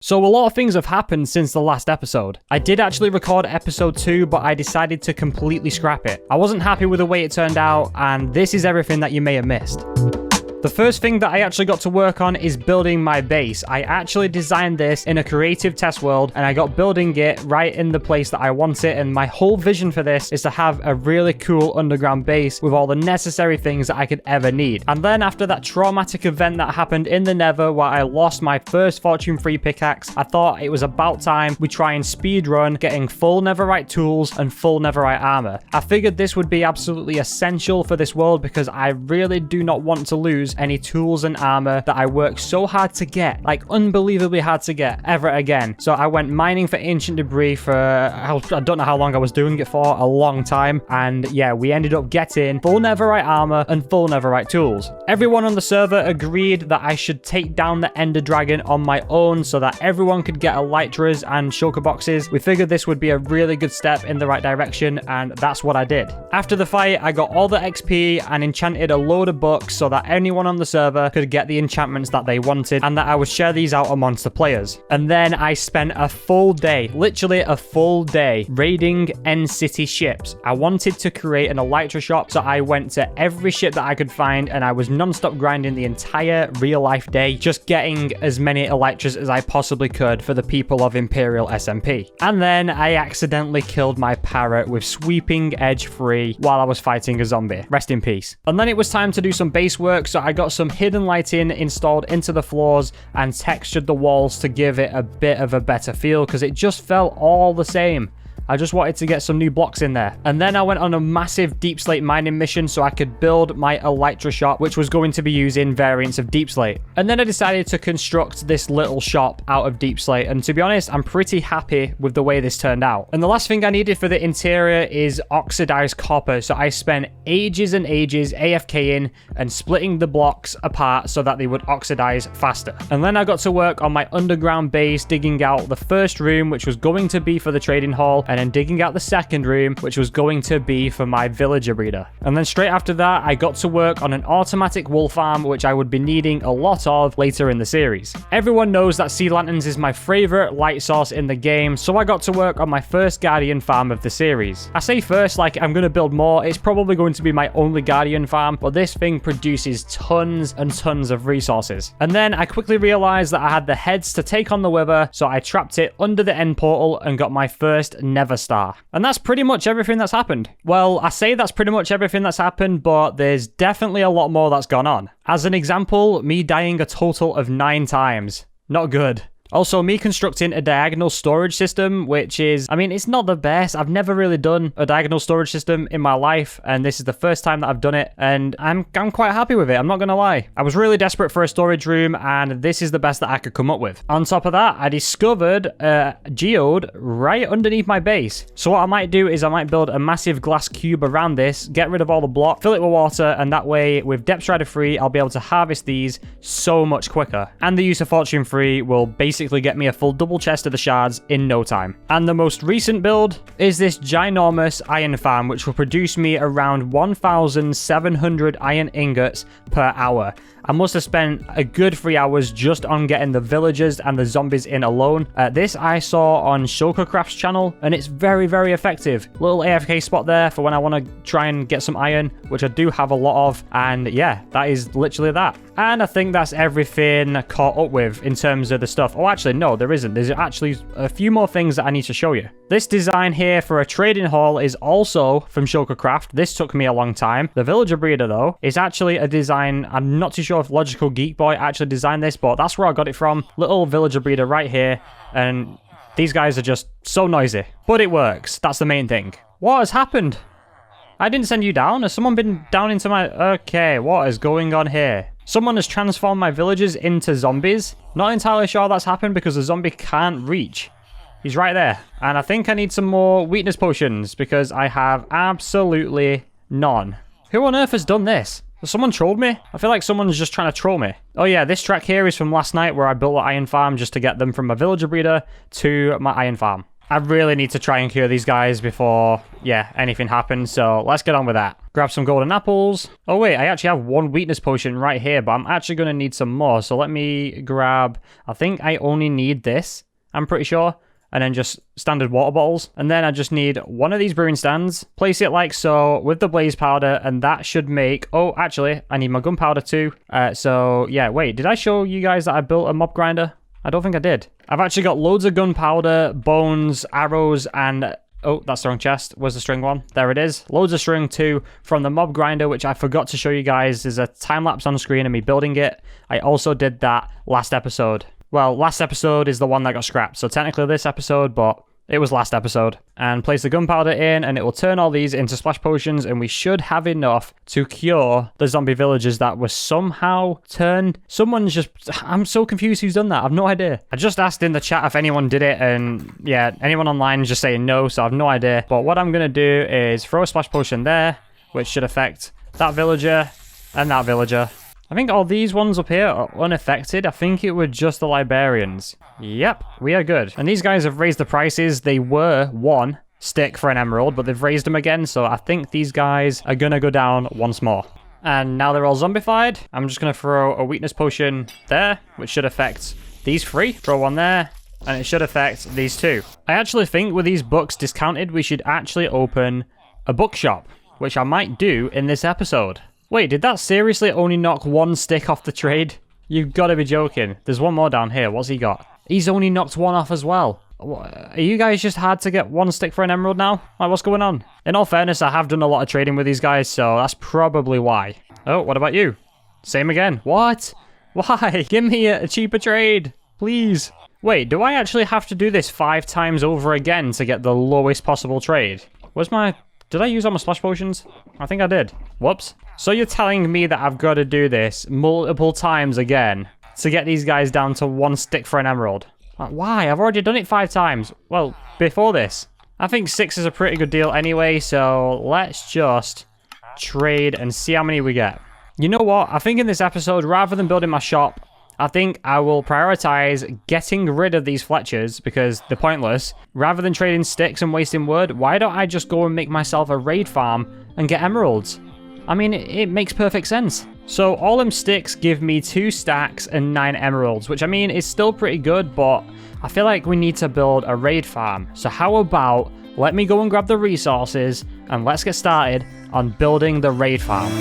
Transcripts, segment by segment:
So a lot of things have happened since the last episode. I did actually record episode 2, but I decided to completely scrap it. I wasn't happy with the way it turned out, and this is everything that you may have missed. The first thing that I actually got to work on is building my base. I actually designed this in a creative test world, and I got building it right in the place that I want it, and my whole vision for this is to have a really cool underground base with all the necessary things that I could ever need. And then after that traumatic event that happened in the Nether where I lost my first Fortune 3 pickaxe, I thought it was about time we try and speedrun getting full Netherite tools and full Netherite armor. I figured this would be absolutely essential for this world because I really do not want to lose any tools and armor that I worked so hard to get, like unbelievably hard to get, ever again. So I went mining for ancient debris for, I don't know how long I was doing it for, a long time. And yeah, we ended up getting full Netherite armor and full Netherite tools. Everyone on the server agreed that I should take down the Ender Dragon on my own so that everyone could get elytras and shulker boxes. We figured this would be a really good step in the right direction, and that's what I did. After the fight, I got all the XP and enchanted a load of books so that anyone on the server could get the enchantments that they wanted, and that I would share these out amongst the players. And then I spent a full day, literally a full day, raiding End City ships. I wanted to create an elytra shop, so I went to every ship that I could find, and I was non-stop grinding the entire real life day, just getting as many elytras as I possibly could for the people of Imperial SMP. And then I accidentally killed my parrot with sweeping edge free while I was fighting a zombie. Rest in peace. And then it was time to do some base work, so I got some hidden lighting installed into the floors and textured the walls to give it a bit of a better feel because it just felt all the same. I just wanted to get some new blocks in there. And then I went on a massive deep slate mining mission so I could build my elytra shop, which was going to be using variants of deep slate. And then I decided to construct this little shop out of deep slate. And to be honest, I'm pretty happy with the way this turned out. And the last thing I needed for the interior is oxidized copper. So I spent ages and ages AFKing and splitting the blocks apart so that they would oxidize faster. And then I got to work on my underground base, digging out the first room, which was going to be for the trading hall, and then digging out the second room, which was going to be for my villager breeder. And then straight after that, I got to work on an automatic wool farm, which I would be needing a lot of later in the series. Everyone knows that sea lanterns is my favorite light source in the game, so I got to work on my first guardian farm of the series. I say first like I'm going to build more. It's probably going to be my only guardian farm, but this thing produces tons and tons of resources. And then I quickly realized that I had the heads to take on the wither, so I trapped it under the end portal and got my first Never Star. And that's pretty much everything that's happened. Well, I say that's pretty much everything that's happened, but there's definitely a lot more that's gone on. As an example, me dying a total of 9 times. Not good. Also, me constructing a diagonal storage system, which is, I mean, it's not the best. I've never really done a diagonal storage system in my life, and this is the first time that I've done it, and I'm quite happy with it. I'm not gonna lie. I was really desperate for a storage room, and this is the best that I could come up with. On top of that, I discovered a geode right underneath my base. So what I might do is I might build a massive glass cube around this, get rid of all the block, fill it with water, and that way, with Depth Strider 3, I'll be able to harvest these so much quicker. And the use of Fortune 3 will basically get me a full double chest of the shards in no time. And the most recent build is this ginormous iron farm, which will produce me around 1,700 iron ingots per hour. I must have spent a good 3 hours just on getting the villagers and the zombies in alone. This I saw on Shulkercraft's channel, and it's very, very effective. Little AFK spot there for when I want to try and get some iron, which I do have a lot of. And yeah, that is literally that. And I think that's everything caught up with in terms of the stuff. Oh, actually, no, there isn't. There's actually a few more things that I need to show you. This design here for a trading hall is also from Shulkercraft. This took me a long time. The villager breeder, though, is actually a design. I'm not too sure if Logical Geek Boy actually designed this, but that's where I got it from. Little villager breeder right here. And these guys are just so noisy. But it works. That's the main thing. What has happened? I didn't send you down. Has someone been down into my... Okay, what is going on here? Someone has transformed my villagers into zombies. Not entirely sure that's happened because the zombie can't reach. He's right there. And I think I need some more weakness potions because I have absolutely none. Who on earth has done this? Has someone trolled me? I feel like someone's just trying to troll me. Oh yeah, this track here is from last night where I built an iron farm just to get them from my villager breeder to my iron farm. I really need to try and cure these guys before, yeah, anything happens. So let's get on with that. Grab some golden apples. Oh, wait, I actually have one weakness potion right here, but I'm actually going to need some more. So let me grab, I think I only need this, I'm pretty sure. And then just standard water bottles. And then I just need one of these brewing stands. Place it like so with the blaze powder, and that should make... Oh, actually, I need my gunpowder too. So, yeah, wait, did I show you guys that I built a mob grinder? I don't think I did. I've actually got loads of gunpowder, bones, arrows, and... Oh, that's the wrong chest. Where's the string one? There it is. Loads of string too from the mob grinder, which I forgot to show you guys. There's a time-lapse on screen of me building it. I also did that last episode. Well, last episode is the one that got scrapped, so technically this episode, but it was last episode. And place the gunpowder in, and it will turn all these into splash potions, and we should have enough to cure the zombie villagers that were somehow turned. Someone's just... I'm so confused who's done that. I've no idea. I just asked in the chat if anyone did it, and yeah, anyone online is just saying no, so I've no idea. But what I'm going to do is throw a splash potion there, which should affect that villager and that villager. I think all these ones up here are unaffected. I think it were just the librarians. Yep, we are good. And these guys have raised the prices. They were 1 stick for an emerald, but they've raised them again. So I think these guys are going to go down once more. And now they're all zombified. I'm just going to throw a weakness potion there, which should affect these 3. Throw one there, and it should affect these 2. I actually think with these books discounted, we should actually open a bookshop, which I might do in this episode. Wait, did that seriously only knock 1 stick off the trade? You've got to be joking. There's one more down here. What's he got? He's only knocked 1 off as well. Are you guys just hard to get 1 stick for an emerald now? Like, what's going on? In all fairness, I have done a lot of trading with these guys, so that's probably why. Oh, what about you? Same again. What? Why? Give me a cheaper trade, please. Wait, do I actually have to do this 5 times over again to get the lowest possible trade? Where's my... Did I use all my splash potions? I think I did. Whoops. So you're telling me that I've got to do this multiple times again to get these guys down to 1 stick for an emerald? Why? I've already done it 5 times. Well, before this. I think 6 is a pretty good deal anyway, so let's just trade and see how many we get. You know what? I think in this episode, rather than building my shop, I think I will prioritize getting rid of these Fletchers because they're pointless. Rather than trading sticks and wasting wood, why don't I just go and make myself a raid farm and get emeralds? I mean, it makes perfect sense. So all them sticks give me 2 stacks and 9 emeralds, which I mean is still pretty good, but I feel like we need to build a raid farm. So how about let me go and grab the resources and let's get started on building the raid farm.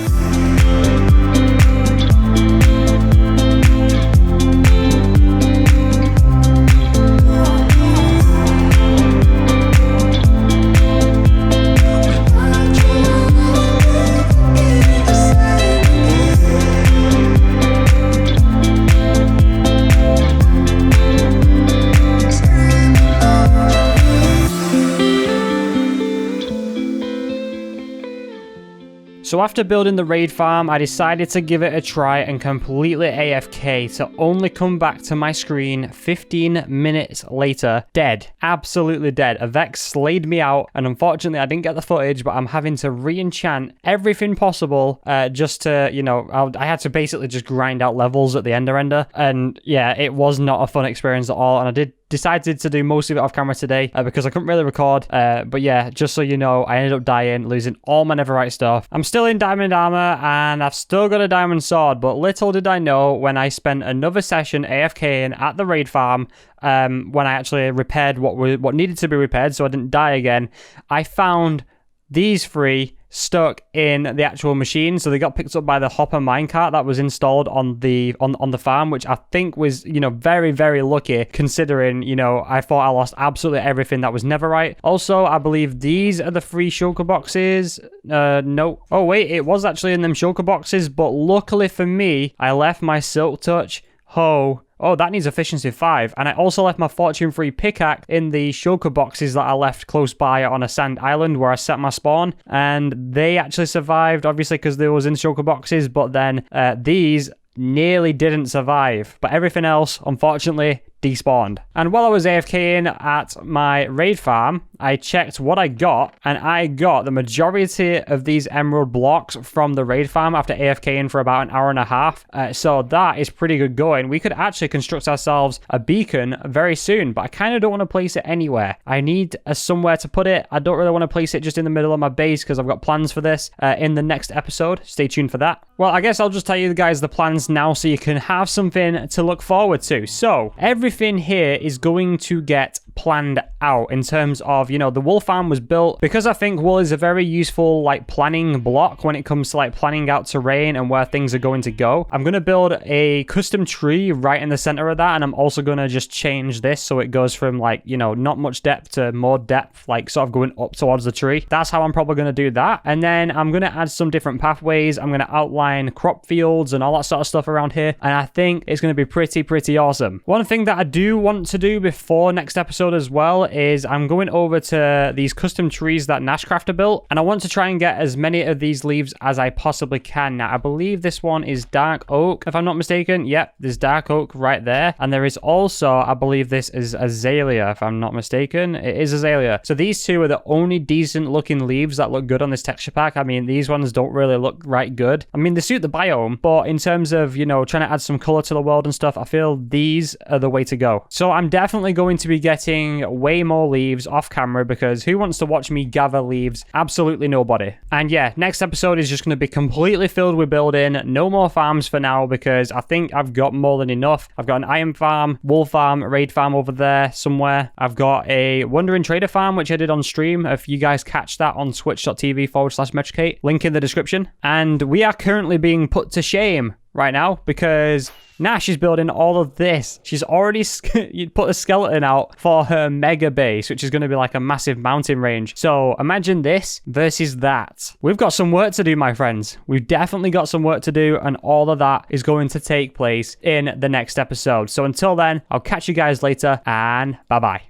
So after building the raid farm, I decided to give it a try and completely AFK to only come back to my screen 15 minutes later, dead. Absolutely dead. A Vex slayed me out, and unfortunately I didn't get the footage, but I'm having to re-enchant everything possible just to, you know, I had to basically just grind out levels at the ender, and yeah, it was not a fun experience at all, and I decided to do most of it off camera today because I couldn't really record. But yeah, just so you know, I ended up dying, losing all my Netherite stuff. I'm still in diamond armor and I've still got a diamond sword, but little did I know when I spent another session AFKing at the raid farm, when I actually repaired what needed to be repaired so I didn't die again, I found these 3 stuck in the actual machine. So they got picked up by the hopper minecart that was installed on the farm, which I think was, you know, very, very lucky considering, you know, I thought I lost absolutely everything that was Netherite. Also, I believe these are the 3 shulker boxes. No. Oh, wait, it was actually in them shulker boxes, but luckily for me, I left my silk touch hoe. Oh, that needs efficiency 5. And I also left my fortune 3 pickaxe in the shulker boxes that I left close by on a sand island where I set my spawn. And they actually survived, obviously, because they was in shulker boxes. But then these nearly didn't survive. But everything else, unfortunately, despawned. And while I was AFKing at my raid farm, I checked what I got, and I got the majority of these emerald blocks from the raid farm after AFKing for about an hour and a half. So that is pretty good going. We could actually construct ourselves a beacon very soon, but I kind of don't want to place it anywhere. I need somewhere to put it. I don't really want to place it just in the middle of my base because I've got plans for this in the next episode. Stay tuned for that. Well, I guess I'll just tell you guys the plans now so you can have something to look forward to. So everything here is going to get planned out in terms of, you know, the wool farm was built because I think wool is a very useful like planning block when it comes to like planning out terrain and where things are going to go. I'm going to build a custom tree right in the center of that, and I'm also going to just change this so it goes from like, you know, not much depth to more depth, like sort of going up towards the tree. That's how I'm probably going to do that. And then I'm going to add some different pathways. I'm going to outline crop fields and all that sort of stuff around here, and I think it's going to be pretty awesome. One thing that I do want to do before next episode as well is I'm going over to these custom trees that Nashcrafter built, and I want to try and get as many of these leaves as I possibly can. Now I believe this one is dark oak if I'm not mistaken. Yep, there's dark oak right there, and there is also, I believe this is azalea if I'm not mistaken. It is azalea. So these two are the only decent looking leaves that look good on this texture pack. I mean, these ones don't really look right good. I mean, they suit the biome, but in terms of, you know, trying to add some color to the world and stuff, I feel these are the way to go. So I'm definitely going to be getting way more leaves off camera because who wants to watch me gather leaves? Absolutely nobody. And yeah, next episode is just going to be completely filled with building. No more farms for now because I think I've got more than enough. I've got an iron farm, wool farm, raid farm over there somewhere. I've got a wandering trader farm, which I did on stream. If you guys catch that on twitch.tv/Metricate, link in the description. And we are currently being put to shame right now because Nash is building all of this. She's already put a skeleton out for her mega base, which is going to be like a massive mountain range. So imagine this versus that. We've got some work to do, my friends. We've definitely got some work to do, and all of that is going to take place in the next episode. So until then, I'll catch you guys later, and bye-bye.